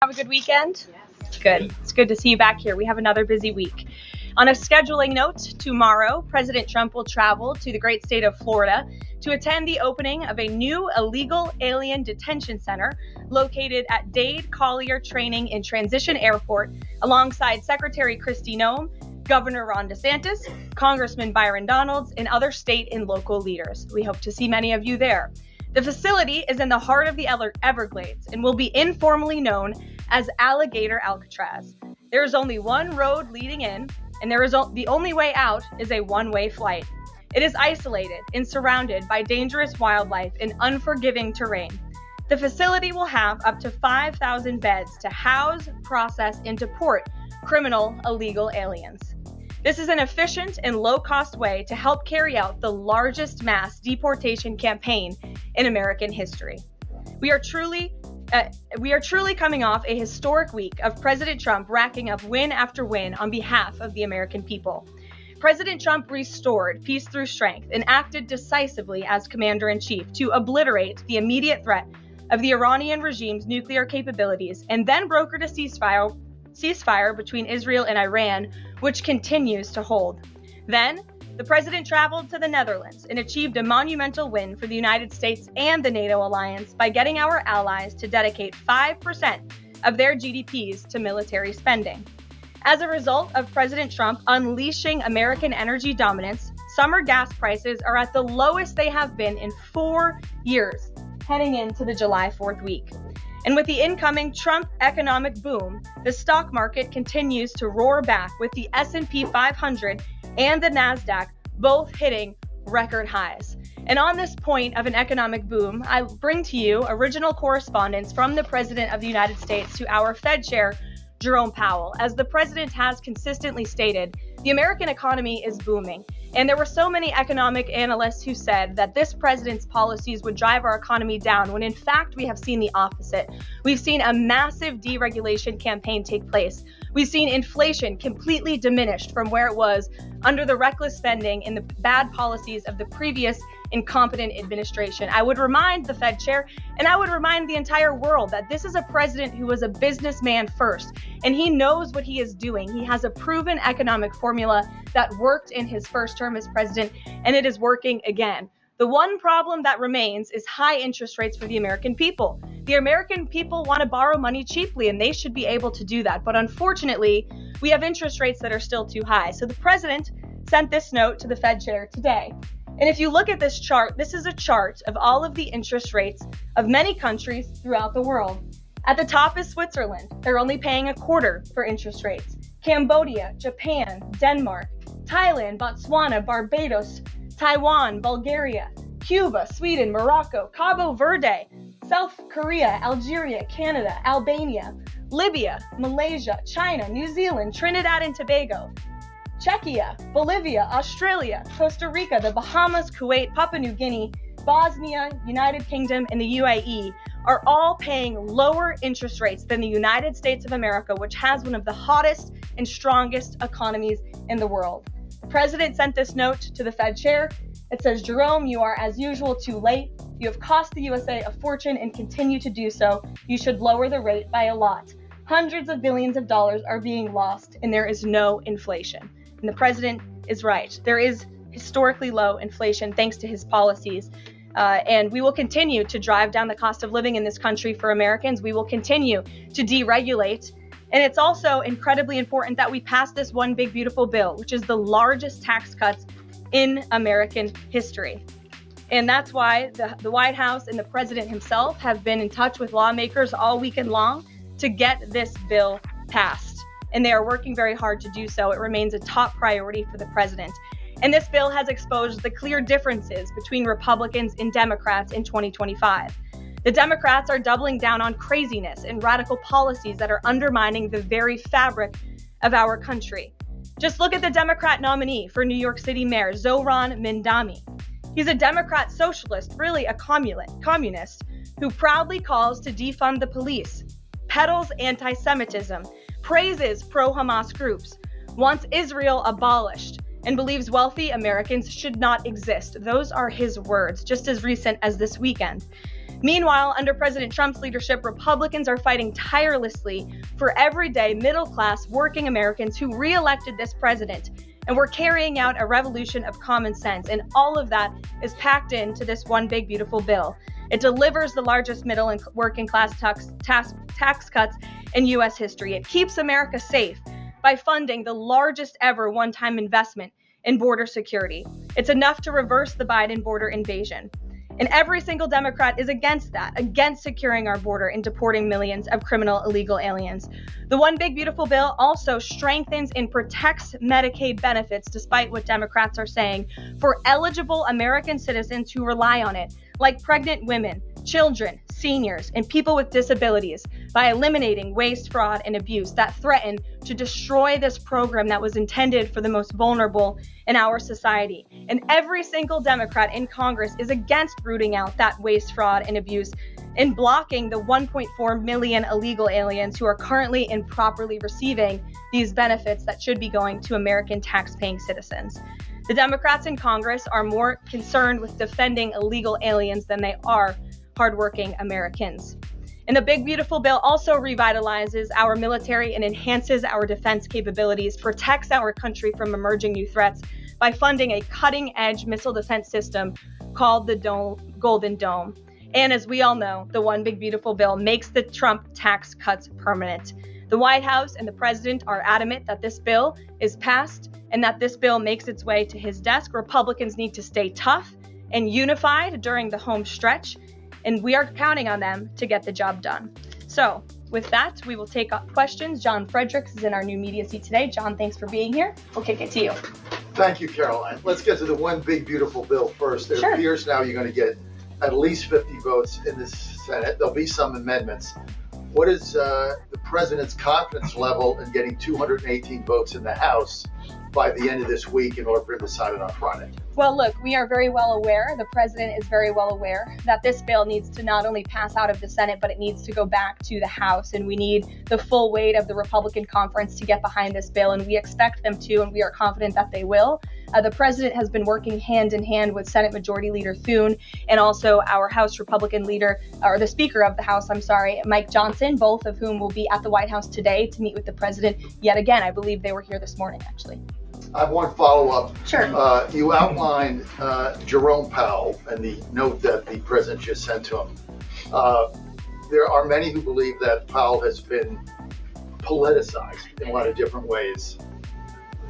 Have a good weekend? Yes. Good. It's good to see you back here. We have another busy week. On a scheduling note, tomorrow, President Trump will travel to the great state of Florida to attend the opening of a new illegal alien detention center located at Dade Collier Training and Transition Airport alongside Secretary Kristi Noem, Governor Ron DeSantis, Congressman Byron Donalds, and other state and local leaders. We hope to see many of you there. The facility is in the heart of the Everglades and will be informally known as Alligator Alcatraz. There is only one road leading in, and the only way out is a one-way flight. It is isolated and surrounded by dangerous wildlife and unforgiving terrain. The facility will have up to 5,000 beds to house, process, and deport criminal illegal aliens. This is an efficient and low-cost way to help carry out the largest mass deportation campaign in American history. We are truly coming off a historic week of President Trump racking up win after win on behalf of the American people. President Trump restored peace through strength and acted decisively as commander-in-chief to obliterate the immediate threat of the Iranian regime's nuclear capabilities and then brokered a ceasefire between Israel and Iran, which continues to hold. Then, the president traveled to the Netherlands and achieved a monumental win for the United States and the NATO alliance by getting our allies to dedicate 5% of their GDPs to military spending. As a result of President Trump unleashing American energy dominance, summer gas prices are at the lowest they have been in 4 years, heading into the July 4th week. And with the incoming Trump economic boom, the stock market continues to roar back with the S&P 500 and the NASDAQ both hitting record highs. And on this point of an economic boom, I bring to you original correspondence from the President of the United States to our Fed Chair, Jerome Powell. As the President has consistently stated, the American economy is booming. And there were so many economic analysts who said that this president's policies would drive our economy down, when in fact we have seen the opposite. We've seen a massive deregulation campaign take place. We've seen inflation completely diminished from where it was under the reckless spending and the bad policies of the previous incompetent administration. I would remind the Fed chair, and I would remind the entire world, that this is a president who was a businessman first, and he knows what he is doing. He has a proven economic formula that worked in his first term as president, and it is working again. The one problem that remains is high interest rates for the American people. The American people want to borrow money cheaply, and they should be able to do that. But unfortunately, we have interest rates that are still too high. So the president sent this note to the Fed chair today. And if you look at this chart, this is a chart of all of the interest rates of many countries throughout the world. At the top is Switzerland. They're only paying a quarter for interest rates. Cambodia, Japan, Denmark, Thailand, Botswana, Barbados, Taiwan, Bulgaria, Cuba, Sweden, Morocco, Cabo Verde, South Korea, Algeria, Canada, Albania, Libya, Malaysia, China, New Zealand, Trinidad and Tobago, Czechia, Bolivia, Australia, Costa Rica, the Bahamas, Kuwait, Papua New Guinea, Bosnia, United Kingdom, and the UAE are all paying lower interest rates than the United States of America, which has one of the hottest and strongest economies in the world. The president sent this note to the Fed chair. It says, Jerome, you are as usual too late. You have cost the USA a fortune and continue to do so. You should lower the rate by a lot. Hundreds of billions of dollars are being lost, and there is no inflation. And the president is right. There is historically low inflation thanks to his policies. And we will continue to drive down the cost of living in this country for Americans. We will continue to deregulate. And it's also incredibly important that we pass this one big, beautiful bill, which is the largest tax cuts in American history. And that's why the White House and the president himself have been in touch with lawmakers all weekend long to get this bill passed. And they are working very hard to do so. It remains a top priority for the president. And this bill has exposed the clear differences between Republicans and Democrats in 2025. The Democrats are doubling down on craziness and radical policies that are undermining the very fabric of our country. Just look at the Democrat nominee for New York City Mayor, Zohran Mamdani. He's a Democrat socialist, really a communist, who proudly calls to defund the police, peddles anti-Semitism, praises pro-Hamas groups, wants Israel abolished, and believes wealthy Americans should not exist. Those are his words, just as recent as this weekend. Meanwhile, under President Trump's leadership, Republicans are fighting tirelessly for everyday middle-class working Americans who re-elected this president. And we're carrying out a revolution of common sense. And all of that is packed into this one big, beautiful bill. It delivers the largest middle and working class tax cuts in U.S. history. It keeps America safe by funding the largest ever one-time investment in border security. It's enough to reverse the Biden border invasion. And every single Democrat is against that, against securing our border and deporting millions of criminal illegal aliens. The One Big Beautiful Bill also strengthens and protects Medicaid benefits, despite what Democrats are saying, for eligible American citizens who rely on it, like pregnant women, children, seniors, and people with disabilities, by eliminating waste, fraud, and abuse that threaten to destroy this program that was intended for the most vulnerable in our society. And every single Democrat in Congress is against rooting out that waste, fraud, and abuse and blocking the 1.4 million illegal aliens who are currently improperly receiving these benefits that should be going to American tax-paying citizens. The Democrats in Congress are more concerned with defending illegal aliens than they are hardworking Americans. And the Big Beautiful Bill also revitalizes our military and enhances our defense capabilities, protects our country from emerging new threats by funding a cutting-edge missile defense system called the Golden Dome. And as we all know, the One Big Beautiful Bill makes the Trump tax cuts permanent. The White House and the president are adamant that this bill is passed and that this bill makes its way to his desk. Republicans need to stay tough and unified during the home stretch, and we are counting on them to get the job done. So with that, we will take up questions. John Fredericks is in our new media seat today. John, thanks for being here. We'll kick it to you. Thank you, Karoline. Let's get to the One Big Beautiful Bill first. It Sure. appears now you're going to get at least 50 votes in the Senate. There'll be some amendments. What is the president's confidence level in getting 218 votes in the House by the end of this week in order for him to sign it on Friday? Well, look, we are very well aware, the president is very well aware, that this bill needs to not only pass out of the Senate, but it needs to go back to the House. And we need the full weight of the Republican conference to get behind this bill. And we expect them to, and we are confident that they will. The president has been working hand in hand with Senate Majority Leader Thune and also our House Republican leader, or the Speaker of the House, Mike Johnson, both of whom will be at the White House today to meet with the president yet again. I believe they were here this morning, actually. I have one follow-up. Sure. You outlined Jerome Powell and the note that the president just sent to him. There are many who believe that Powell has been politicized in a lot of different ways.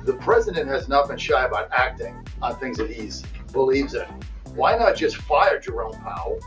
The president has not been shy about acting on things that he believes in. Why not just fire Jerome Powell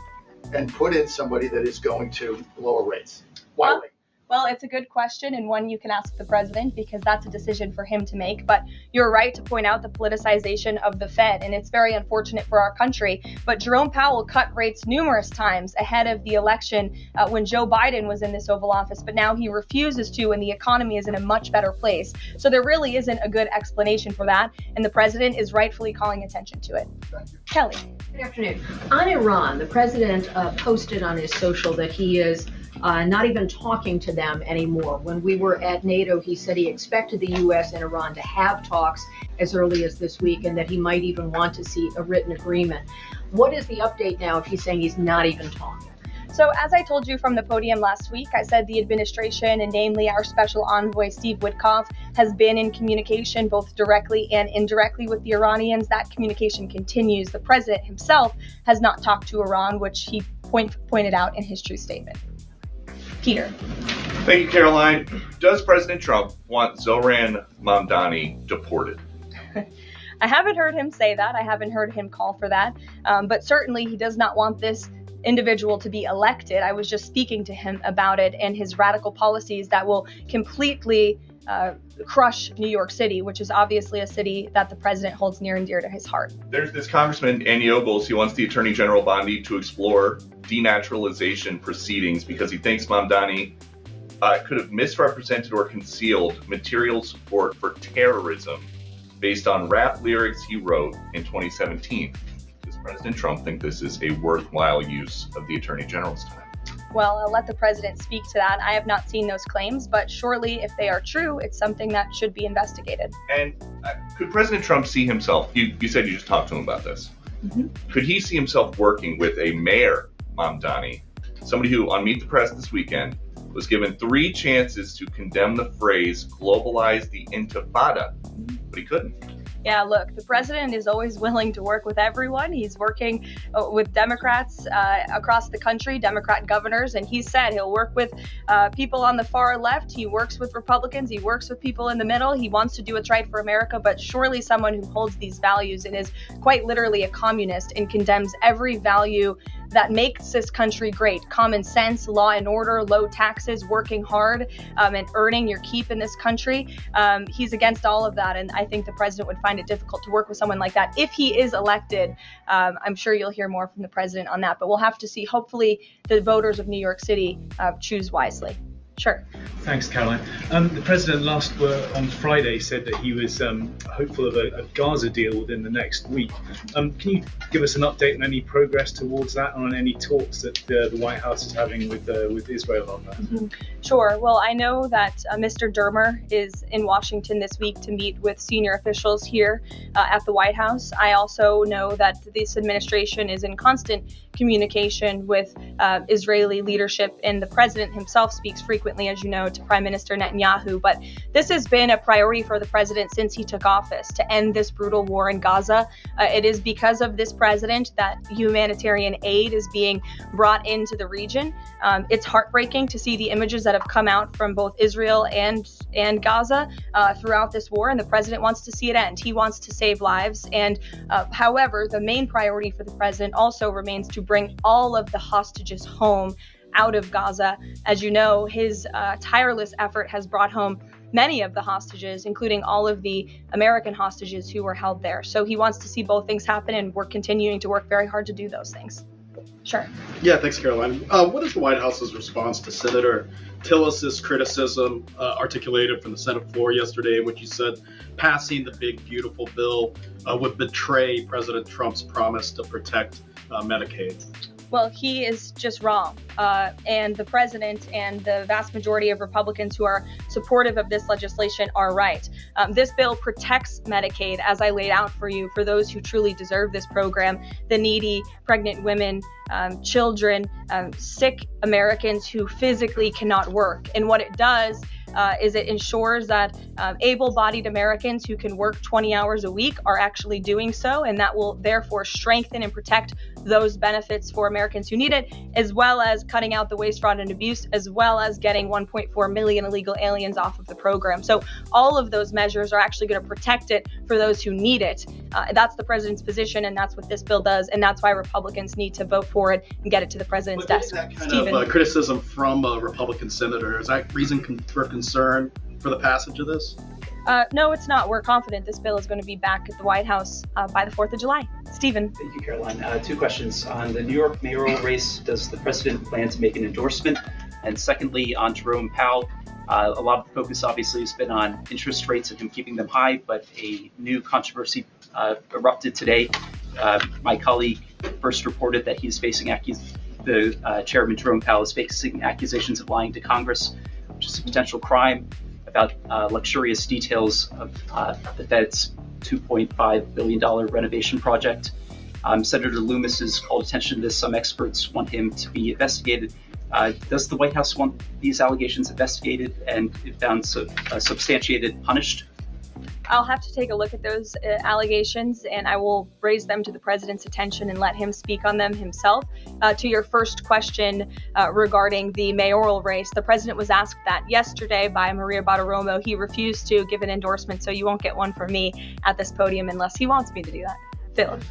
and put in somebody that is going to lower rates? Why wait? Well, it's a good question, and one you can ask the president, because that's a decision for him to make. But you're right to point out the politicization of the Fed, and it's very unfortunate for our country. But Jerome Powell cut rates numerous times ahead of the election when Joe Biden was in this Oval Office, but now he refuses to, and the economy is in a much better place. So there really isn't a good explanation for that, and the president is rightfully calling attention to it. Thank you. Kelly. Good afternoon. On Iran, the president posted on his social that he is not even talking to them anymore. When we were at NATO, he said he expected the U.S. and Iran to have talks as early as this week and that he might even want to see a written agreement. What is the update now if he's saying he's not even talking? So as I told you from the podium last week, I said the administration, and namely our special envoy, Steve Witkoff, has been in communication both directly and indirectly with the Iranians. That communication continues. The president himself has not talked to Iran, which he pointed out in his truth statement. Peter. Thank you, Caroline. Does President Trump want Zoran Mamdani deported? I haven't heard him say that. I haven't heard him call for that. But certainly he does not want this individual to be elected. I was just speaking to him about it and his radical policies that will completely crush New York City, which is obviously a city that the president holds near and dear to his heart. There's this Congressman, Andy Ogles. He wants the Attorney General Bondi to explore denaturalization proceedings because he thinks Mamdani could have misrepresented or concealed material support for terrorism based on rap lyrics he wrote in 2017. Does President Trump think this is a worthwhile use of the Attorney General's time? Well, I'll let the president speak to that. I have not seen those claims, but surely if they are true, it's something that should be investigated. And could President Trump see himself, you said you just talked to him about this, could he see himself working with a mayor, Mamdani, somebody who, on Meet the Press this weekend, was given 3 chances to condemn the phrase globalize the intifada, but he couldn't. Yeah, look, the president is always willing to work with everyone. He's working with Democrats across the country, Democrat governors, and he said he'll work with people on the far left. He works with Republicans. He works with people in the middle. He wants to do what's right for America, but surely someone who holds these values and is quite literally a communist and condemns every value that makes this country great. Common sense, law and order, low taxes, working hard, and earning your keep in this country. He's against all of that, and I think the president would find it difficult to work with someone like that. If he is elected, I'm sure you'll hear more from the president on that, but we'll have to see. Hopefully the voters of New York City choose wisely. Sure. Thanks, Caroline. The president on Friday said that he was hopeful of a Gaza deal within the next week. Can you give us an update on any progress towards that, or on any talks that the White House is having with Israel on that? Mm-hmm. Sure. Well, I know that Mr. Dermer is in Washington this week to meet with senior officials here at the White House. I also know that this administration is in constant communication with Israeli leadership, and the president himself speaks frequently, as you know, to Prime Minister Netanyahu. But this has been a priority for the president since he took office, to end this brutal war in Gaza. It is because of this president that humanitarian aid is being brought into the region. It's heartbreaking to see the images that have come out from both Israel and Gaza throughout this war, and the president wants to see it end. He wants to save lives. And however, the main priority for the president also remains to bring all of the hostages home out of Gaza. As you know, his tireless effort has brought home many of the hostages, including all of the American hostages who were held there. So he wants to see both things happen, and we're continuing to work very hard to do those things. Sure. Yeah, thanks, Caroline. What is the White House's response to Senator Tillis's criticism articulated from the Senate floor yesterday, in which he said passing the big, beautiful bill would betray President Trump's promise to protect Medicaid? Well, he is just wrong. And the president and the vast majority of Republicans who are supportive of this legislation are right. This bill protects Medicaid, as I laid out for you, for those who truly deserve this program: the needy, pregnant women, children, sick Americans who physically cannot work. And what it does is it ensures that able-bodied Americans who can work 20 hours a week are actually doing so, and that will therefore strengthen and protect those benefits for Americans who need it, as well as cutting out the waste, fraud, and abuse, as well as getting 1.4 million illegal aliens off of the program. So all of those measures are actually going to protect it for those who need it. That's the president's position, and that's what this bill does, and that's why Republicans need to vote for it and get it to the president's desk. That kind of criticism from a Republican senator, is that reason for concern for the passage of this? No, it's not. We're confident this bill is going to be back at the White House by the 4th of July. Stephen. Thank you, Caroline. 2 questions. On the New York mayoral race, does the president plan to make an endorsement? And secondly, on Jerome Powell, a lot of the focus obviously has been on interest rates and him keeping them high, but a new controversy erupted today. My colleague first reported that he's facing Chairman Jerome Powell is facing accusations of lying to Congress, which is a potential crime, about luxurious details of the Fed's $2.5 billion renovation project. Senator Loomis has called attention to this. Some experts want him to be investigated. Does the White House want these allegations investigated and, if found substantiated, punished? I'll have to take a look at those allegations, and I will raise them to the president's attention and let him speak on them himself. To your first question regarding the mayoral race, the president was asked that yesterday by Maria Bartiromo. He refused to give an endorsement, so you won't get one from me at this podium unless he wants me to do that.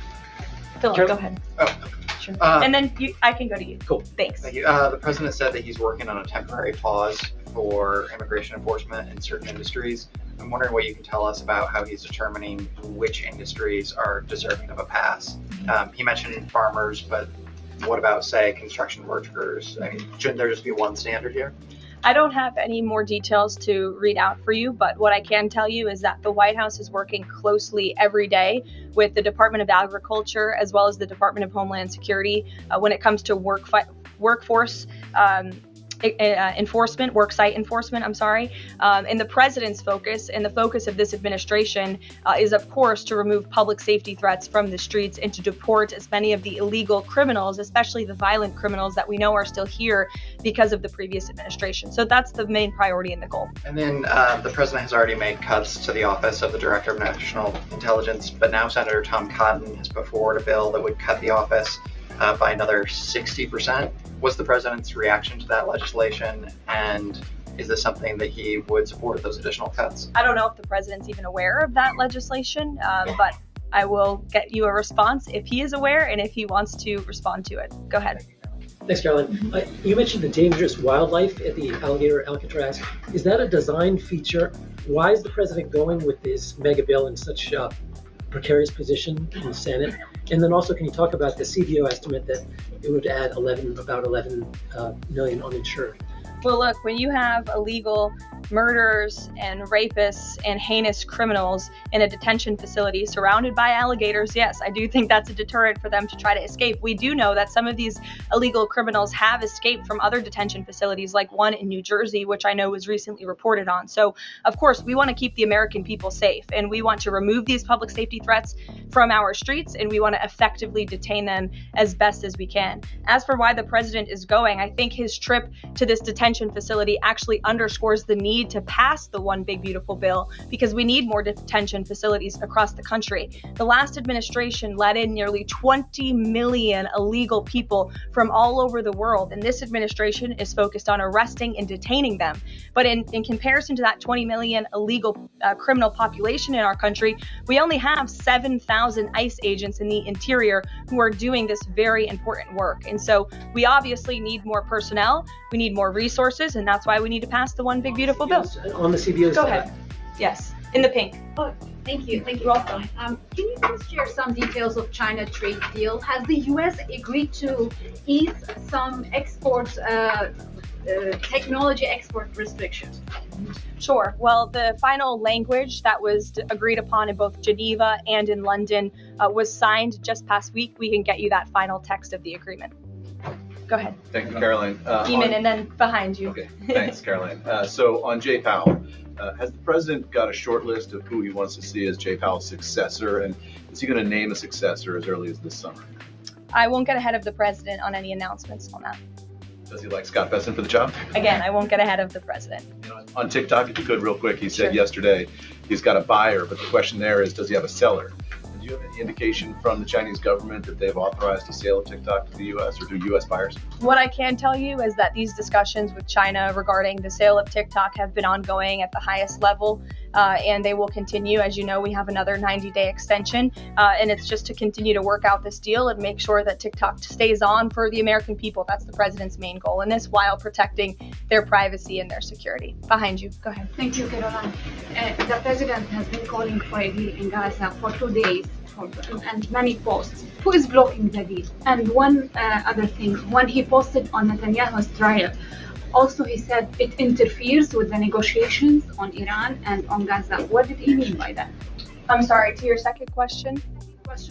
Philip, go ahead. Oh. Sure. And then I can go to you. Cool. Thanks. Thank you. The president said that he's working on a temporary pause for immigration enforcement in certain industries. I'm wondering what you can tell us about how he's determining which industries are deserving of a pass. He mentioned farmers, but what about, say, construction workers? I mean, shouldn't there just be one standard here? I don't have any more details to read out for you, but what I can tell you is that the White House is working closely every day with the Department of Agriculture as well as the Department of Homeland Security when it comes to workforce enforcement, work site enforcement, and the president's focus and the focus of this administration is, of course, to remove public safety threats from the streets and to deport as many of the illegal criminals, especially the violent criminals that we know are still here because of the previous administration. So that's the main priority and the goal. And then the president has already made cuts to the office of the Director of National Intelligence, but now Senator Tom Cotton has put forward a bill that would cut the office by another 60%. What's the president's reaction to that legislation, and is this something that he would support, those additional cuts? I don't know if the president's even aware of that legislation, but I will get you a response if he is aware and if he wants to respond to it. Go ahead. Thanks, Caroline. You mentioned the dangerous wildlife at the alligator Alcatraz. Is that a design feature? Why is the president going with this mega bill in such a precarious position in the Senate? And then also, can you talk about the CBO estimate that it would add about 11 million uninsured? Well, look, when you have illegal murderers and rapists and heinous criminals in a detention facility surrounded by alligators, yes, I do think that's a deterrent for them to try to escape. We do know that some of these illegal criminals have escaped from other detention facilities, like one in New Jersey, which I know was recently reported on. So, of course, we want to keep the American people safe, and we want to remove these public safety threats from our streets, and we want to effectively detain them as best as we can. As for why the president is going, I think his trip to this detention facility actually underscores the need to pass the One Big Beautiful Bill, because we need more detention facilities across the country. The last administration let in nearly 20 million illegal people from all over the world, and this administration is focused on arresting and detaining them. But in comparison to that 20 million illegal criminal population in our country, we only have 7,000 ICE agents in the interior who are doing this very important work. And so we obviously need more personnel, we need more resources, and that's why we need to pass the One Big Beautiful Bill. On the CBOs. Go ahead. Yes, in the pink. Oh, thank you. You're welcome. Can you please share some details of China trade deal? Has the U.S. agreed to ease some technology export restrictions? Sure. Well, the final language that was agreed upon in both Geneva and in London was signed just past week. We can get you that final text of the agreement. Go ahead. Thank you, Caroline. Eamon, and then behind you. Okay, thanks, Caroline. So on Jay Powell, has the president got a short list of who he wants to see as Jay Powell's successor, and is he going to name a successor as early as this summer? I won't get ahead of the president on any announcements on that. Does he like Scott Besson for the job? Again, I won't get ahead of the president. You know, on TikTok, if you could real quick, he said Sure. yesterday he's got a buyer, but the question there is, does he have a seller? Do you have any indication from the Chinese government that they've authorized a sale of TikTok to the U.S. or to U.S. buyers? What I can tell you is that these discussions with China regarding the sale of TikTok have been ongoing at the highest level, and they will continue. As you know, we have another 90-day extension, and it's just to continue to work out this deal and make sure that TikTok stays on for the American people. That's the president's main goal in this, while protecting their privacy and their security. Behind you. Go ahead. Thank you, Caroline. The president has been calling for a deal in Gaza for 2 days and many posts. Who is blocking the deal? And one other thing, when he posted on Netanyahu's trial, also he said it interferes with the negotiations on Iran and on Gaza. What did he mean by that? I'm sorry, to your second question?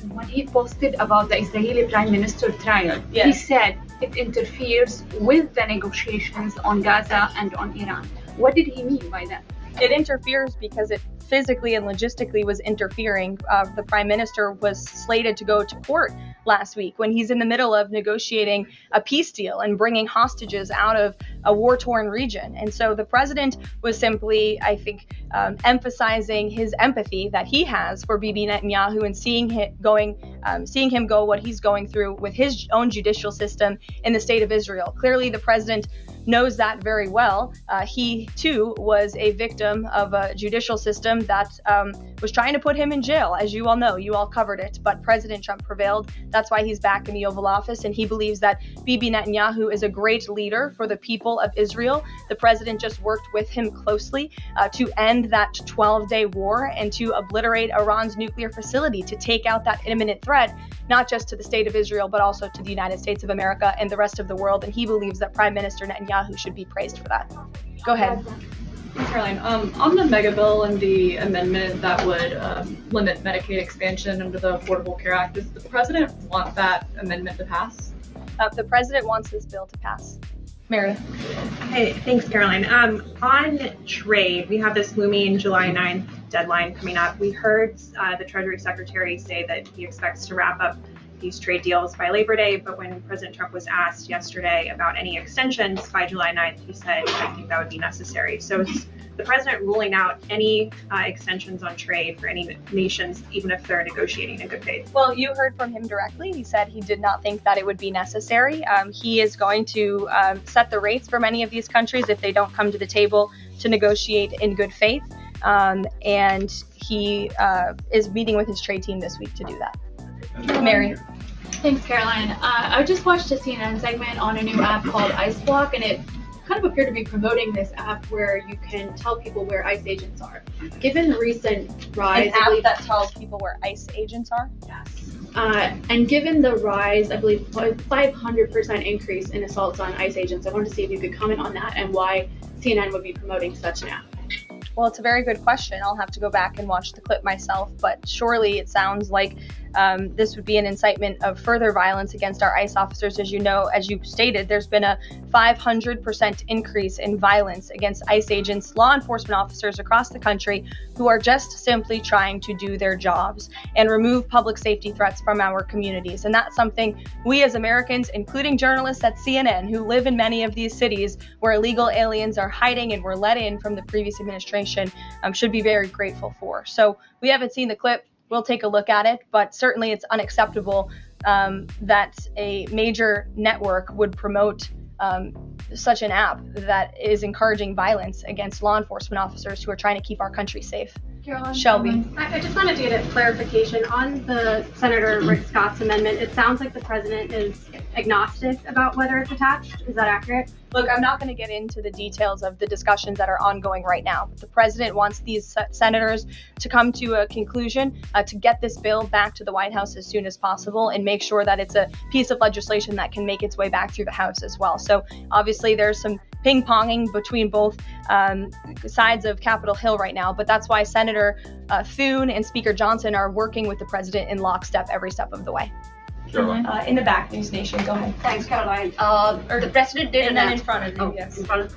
When he posted about the Israeli Prime Minister trial, Yes. He said it interferes with the negotiations on Gaza and on Iran. What did he mean by that? It interferes because it physically and logistically was interfering. The prime minister was slated to go to court last week when he's in the middle of negotiating a peace deal and bringing hostages out of a war-torn region. And so the president was simply, I think, emphasizing his empathy that he has for Bibi Netanyahu and seeing him go what he's going through with his own judicial system in the state of Israel. Clearly, the president knows that very well. He, too, was a victim of a judicial system that was trying to put him in jail. As you all know, you all covered it, but President Trump prevailed. That's why he's back in the Oval Office, and he believes that Bibi Netanyahu is a great leader for the people of Israel. The president just worked with him closely to end that 12-day war and to obliterate Iran's nuclear facility, to take out that imminent threat, not just to the state of Israel, but also to the United States of America and the rest of the world. And he believes that Prime Minister Netanyahu should be praised for that. Go ahead. Caroline, on the mega bill and the amendment that would limit Medicaid expansion under the Affordable Care Act, does the president want that amendment to pass? The president wants this bill to pass. Meredith. Hey, thanks, Caroline. On trade, we have this looming July 9th deadline coming up. We heard the Treasury Secretary say that he expects to wrap up these trade deals by Labor Day, but when President Trump was asked yesterday about any extensions by July 9th, he said, I think that would be necessary. So is the president ruling out any extensions on trade for any nations, even if they're negotiating in good faith? Well, you heard from him directly. He said he did not think that it would be necessary. He is going to set the rates for many of these countries if they don't come to the table to negotiate in good faith. And he is meeting with his trade team this week to do that. Mary. Thanks, Caroline. I just watched a CNN segment on a new app called Ice Block, and it kind of appeared to be promoting this app where you can tell people where ICE agents are. Given the recent rise, An app that tells people where ICE agents are? Yes. And given the rise, I believe 500% increase in assaults on ICE agents, I wanted to see if you could comment on that and why CNN would be promoting such an app. Well, it's a very good question. I'll have to go back and watch the clip myself, but surely it sounds like this would be an incitement of further violence against our ICE officers. As you know, as you stated, there's been a 500% increase in violence against ICE agents, law enforcement officers across the country who are just simply trying to do their jobs and remove public safety threats from our communities. And that's something we as Americans, including journalists at CNN who live in many of these cities where illegal aliens are hiding and were let in from the previous administration, should be very grateful for. So we haven't seen the clip. We'll take a look at it, but certainly it's unacceptable that a major network would promote such an app that is encouraging violence against law enforcement officers who are trying to keep our country safe. Caroline. Shelby. I just wanted to get a clarification on the Senator Rick Scott's amendment. It sounds like the president is agnostic about whether it's attached. Is that accurate? Look, I'm not going to get into the details of the discussions that are ongoing right now. But the president wants these senators to come to a conclusion, to get this bill back to the White House as soon as possible and make sure that it's a piece of legislation that can make its way back through the House as well. So obviously there's some ping-ponging between both sides of Capitol Hill right now, but that's why Senator Thune and Speaker Johnson are working with the president in lockstep every step of the way. In the back, News Nation, go ahead. Thanks, Caroline. The president did And then announce. in front of you, yes. In front of,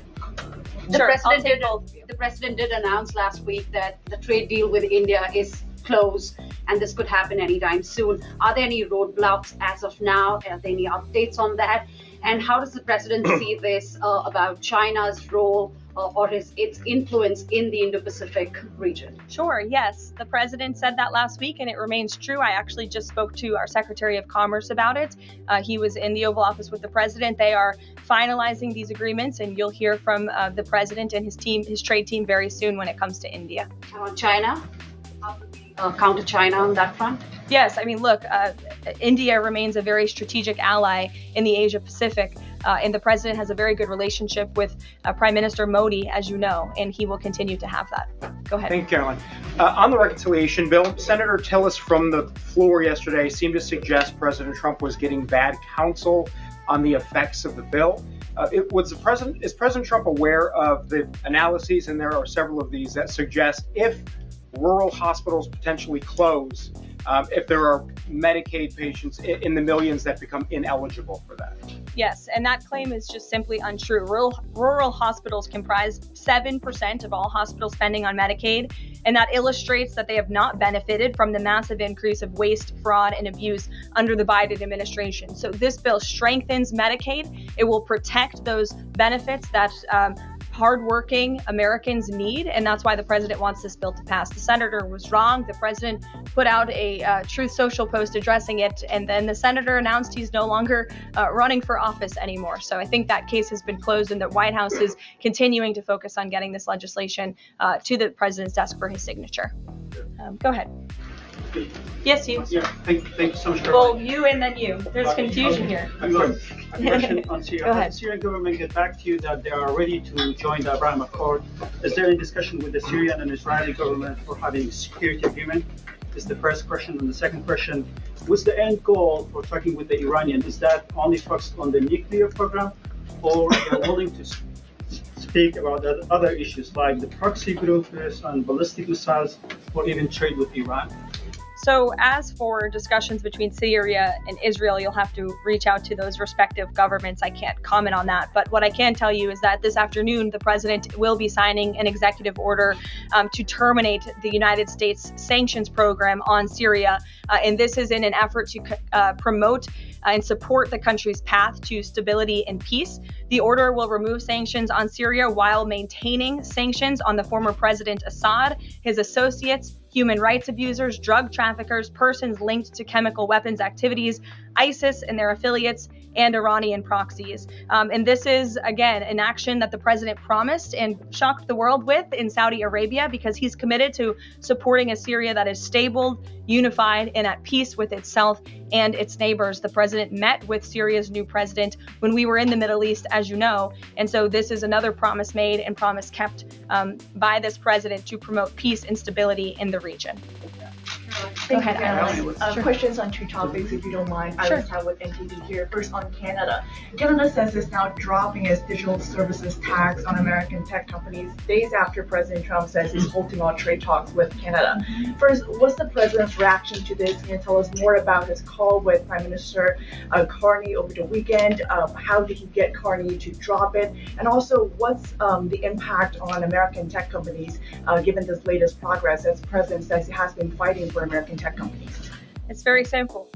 Sure, I'll take both of you. the president did announce last week that the trade deal with India is closed and this could happen anytime soon. Are there any roadblocks as of now? Are there any updates on that? And how does the president see this about China's role or its influence in the Indo-Pacific region? Sure, yes. The president said that last week, and it remains true. I actually just spoke to our Secretary of Commerce about it. He was in the Oval Office with the president. They are finalizing these agreements, and you'll hear from the president and his team, his trade team, very soon when it comes to India. China? Counter China on that front? Yes, I mean, look, India remains a very strategic ally in the Asia Pacific, and the president has a very good relationship with Prime Minister Modi, as you know, and he will continue to have that. Go ahead. Thank you, Caroline. On the reconciliation bill, Senator Tillis from the floor yesterday seemed to suggest President Trump was getting bad counsel on the effects of the bill. Is President Trump aware of the analyses, and there are several of these, that suggest if rural hospitals potentially close, if there are Medicaid patients in the millions that become ineligible for that? Yes, and that claim is just simply untrue. Rural hospitals comprise 7% of all hospital spending on Medicaid, and that illustrates that they have not benefited from the massive increase of waste, fraud, and abuse under the Biden administration. So this bill strengthens Medicaid. It will protect those benefits that hardworking Americans need, and that's why the president wants this bill to pass. The senator was wrong. The president put out a Truth Social post addressing it, and then the senator announced he's no longer running for office anymore. So I think that case has been closed, and the White House is continuing to focus on getting this legislation to the president's desk for his signature. Go ahead. Yes, you. Yeah, thank you so much. Well, you and then you. There's confusion here. A question on Syria. Go ahead. Has the Syrian government get back to you that they are ready to join the Abraham Accord? Is there any discussion with the Syrian and Israeli government for having a security agreement? Is the first question. And the second question, what's the end goal for talking with the Iranian? Is that only focused on the nuclear program, or they're willing to speak about the other issues like the proxy groups and ballistic missiles, or even trade with Iran? So as for discussions between Syria and Israel, you'll have to reach out to those respective governments. I can't comment on that. But what I can tell you is that this afternoon, the president will be signing an executive order to terminate the United States sanctions program on Syria. And this is in an effort to promote and support the country's path to stability and peace. The order will remove sanctions on Syria while maintaining sanctions on the former President Assad, his associates, human rights abusers, drug traffickers, persons linked to chemical weapons activities, ISIS and their affiliates, and Iranian proxies. And this is, again, an action that the president promised and shocked the world with in Saudi Arabia, because he's committed to supporting a Syria that is stable, unified, and at peace with itself and its neighbors. The president met with Syria's new president when we were in the Middle East, as you know. And so this is another promise made and promise kept by this president to promote peace and stability in the region. Go ahead, Karoline. Questions on two topics, if you don't mind. Sure. I will start with NTD here. First, on Canada. Canada says it's now dropping its digital services tax on American tech companies days after President Trump says he's halting all trade talks with Canada. First, what's the president's reaction to this? Can you tell us more about his call with Prime Minister Carney over the weekend? How did he get Carney to drop it? And also, what's the impact on American tech companies given this latest progress, as the president says he has been fighting for American tech companies? It's very simple.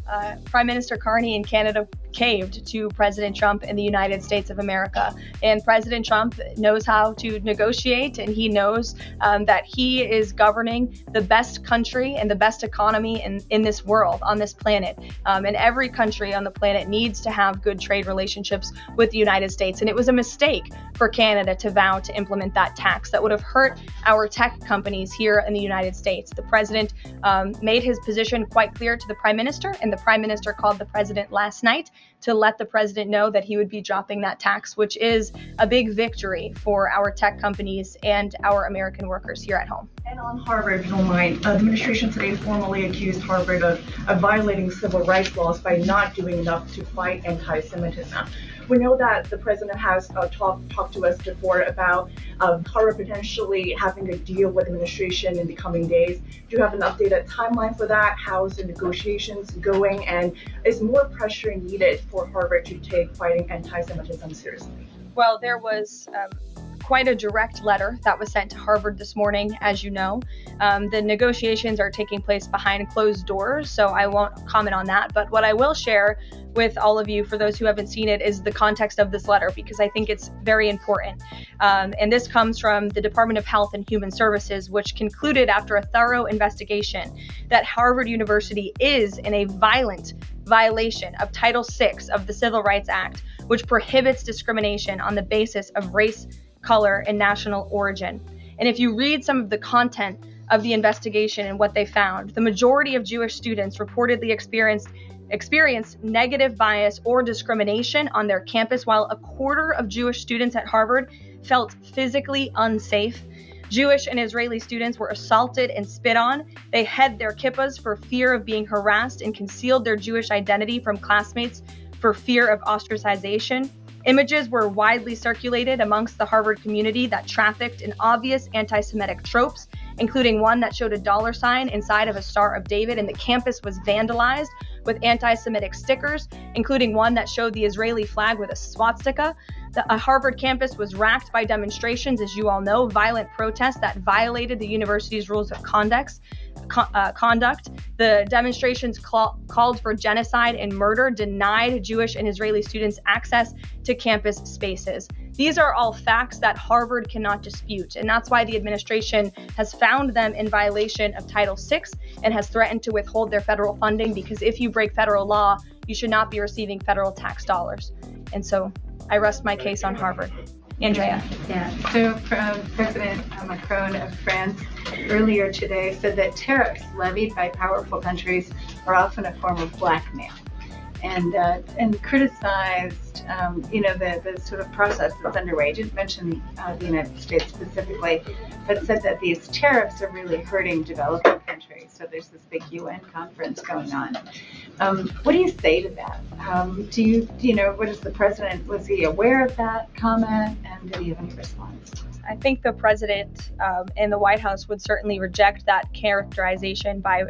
Prime Minister Carney in Canada caved to President Trump in the United States of America. And President Trump knows how to negotiate, and he knows that he is governing the best country and the best economy in this world, on this planet. And every country on the planet needs to have good trade relationships with the United States. And it was a mistake for Canada to vow to implement that tax that would have hurt our tech companies here in the United States. The president made his position quite clear to the Prime Minister, and the Prime Minister called the president last night to let the president know that he would be dropping that tax, which is a big victory for our tech companies and our American workers here at home. And on Harvard, if you don't mind, the administration today formally accused Harvard of violating civil rights laws by not doing enough to fight anti-Semitism. We know that the president has talked to us before about Harvard potentially having a deal with the administration in the coming days. Do you have an updated timeline for that? How's the negotiations going? And is more pressure needed for Harvard to take fighting anti-Semitism seriously? Well, there was quite a direct letter that was sent to Harvard this morning, as you know. The negotiations are taking place behind closed doors, so I won't comment on that. But what I will share with all of you, for those who haven't seen it, is the context of this letter, because I think it's very important. And this comes from the Department of Health and Human Services, which concluded after a thorough investigation that Harvard University is in a violent violation of Title VI of the Civil Rights Act, which prohibits discrimination on the basis of race, color, and national origin. And if you read some of the content of the investigation and what they found, the majority of Jewish students reportedly experienced negative bias or discrimination on their campus, while a quarter of Jewish students at Harvard felt physically unsafe. Jewish and Israeli students were assaulted and spit on. They hid their kippahs for fear of being harassed and concealed their Jewish identity from classmates for fear of ostracization. Images were widely circulated amongst the Harvard community that trafficked in obvious anti-Semitic tropes, including one that showed a dollar sign inside of a Star of David, and the campus was vandalized with anti-Semitic stickers, including one that showed the Israeli flag with a swastika. The Harvard campus was racked by demonstrations, as you all know, violent protests that violated the university's rules of conduct. The demonstrations called for genocide and murder, denied Jewish and Israeli students access to campus spaces. These are all facts that Harvard cannot dispute, and that's why the administration has found them in violation of Title VI and has threatened to withhold their federal funding, because if you break federal law, you should not be receiving federal tax dollars. And so I rest my case on Harvard. Andrea. Yeah, so President Macron of France earlier today said that tariffs levied by powerful countries are often a form of blackmail, and criticized the sort of process that's underway. He didn't mention the United States specifically, but said that these tariffs are really hurting developing countries. So there's this big UN conference going on. What do you say to that? What is the president, was he aware of that comment, and did he have any response? I think the president and the White House would certainly reject that characterization by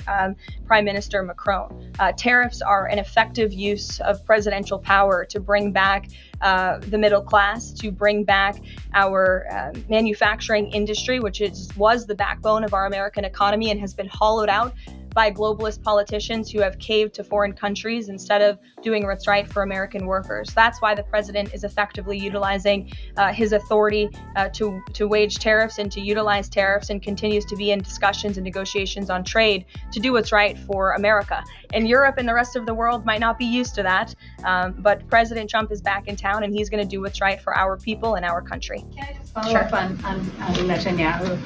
Prime Minister Macron. Tariffs are an effective use of presidential power to bring back the middle class, to bring back our manufacturing industry, which was the backbone of our American economy and has been hollowed out by globalist politicians who have caved to foreign countries instead of doing what's right for American workers. That's why the president is effectively utilizing his authority to wage tariffs and to utilize tariffs, and continues to be in discussions and negotiations on trade to do what's right for America. And Europe and the rest of the world might not be used to that, but President Trump is back in town, and he's going to do what's right for our people and our country. Can I just follow up on Netanyahu?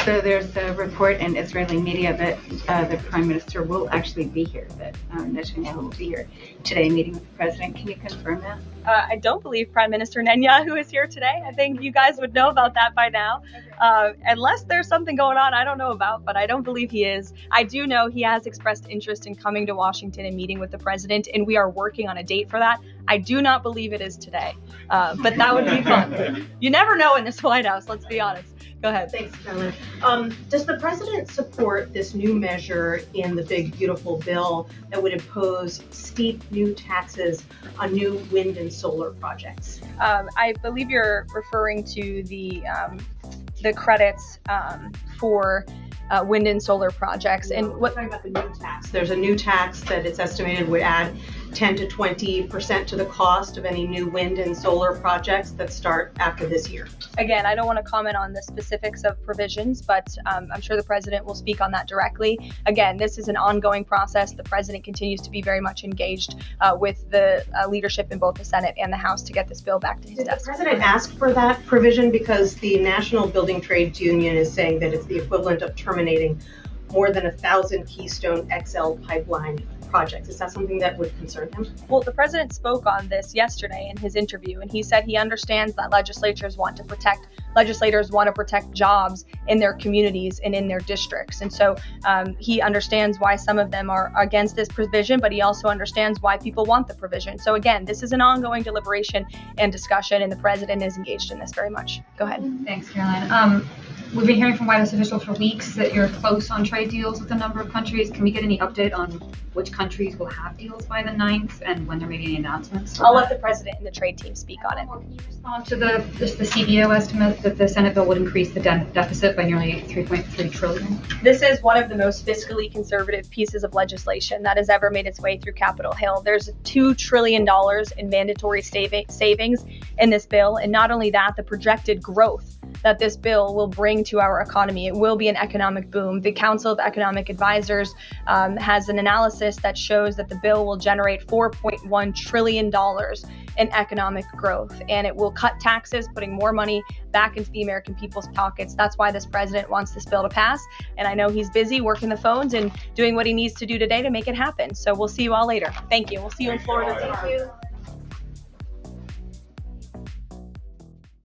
So there's a report in Israeli media that the Prime Minister will actually be here, that Netanyahu will be here today meeting with the President. Can you confirm that? I don't believe Prime Minister Netanyahu is here today. I think you guys would know about that by now. Unless there's something going on I don't know about, but I don't believe he is. I do know he has expressed interest in coming to Washington and meeting with the President, and we are working on a date for that. I do not believe it is today, but that would be fun. You never know in this White House, let's be honest. Go ahead. Thanks, Karoline. Does the president support this new measure in the big, beautiful bill that would impose steep new taxes on new wind and solar projects? I believe you're referring to the credits for wind and solar projects. And we're talking about the new tax. There's a new tax that it's estimated would add 10 to 20% to the cost of any new wind and solar projects that start after this year. Again, I don't want to comment on the specifics of provisions, but I'm sure the president will speak on that directly. Again, this is an ongoing process. The president continues to be very much engaged with the leadership in both the Senate and the House to get this bill back to his desk. Did the president ask for that provision? Because the National Building Trades Union is saying that it's the equivalent of terminating more than 1,000 Keystone XL pipeline projects. Is that something that would concern him? Well, the president spoke on this yesterday in his interview, and he said he understands that legislators want to protect jobs in their communities and in their districts. And so he understands why some of them are against this provision, but he also understands why people want the provision. So again, this is an ongoing deliberation and discussion, and the president is engaged in this very much. Go ahead. Thanks, Caroline. We've been hearing from White House officials for weeks that you're close on trade deals with a number of countries. Can we get any update on which countries will have deals by the 9th and when there may be any announcements? I'll let the president and the trade team speak on it. Can you respond to the CBO estimate that the Senate bill would increase the deficit by nearly $3.3 trillion? This is one of the most fiscally conservative pieces of legislation that has ever made its way through Capitol Hill. There's $2 trillion in mandatory savings in this bill. And not only that, the projected growth that this bill will bring to our economy. It will be an economic boom. The Council of Economic Advisors has an analysis that shows that the bill will generate $4.1 trillion in economic growth, and it will cut taxes, putting more money back into the American people's pockets. That's why this president wants this bill to pass, and I know he's busy working the phones and doing what he needs to do today to make it happen. So we'll see you all later. Thank you. We'll see you in Florida tomorrow. Thank you.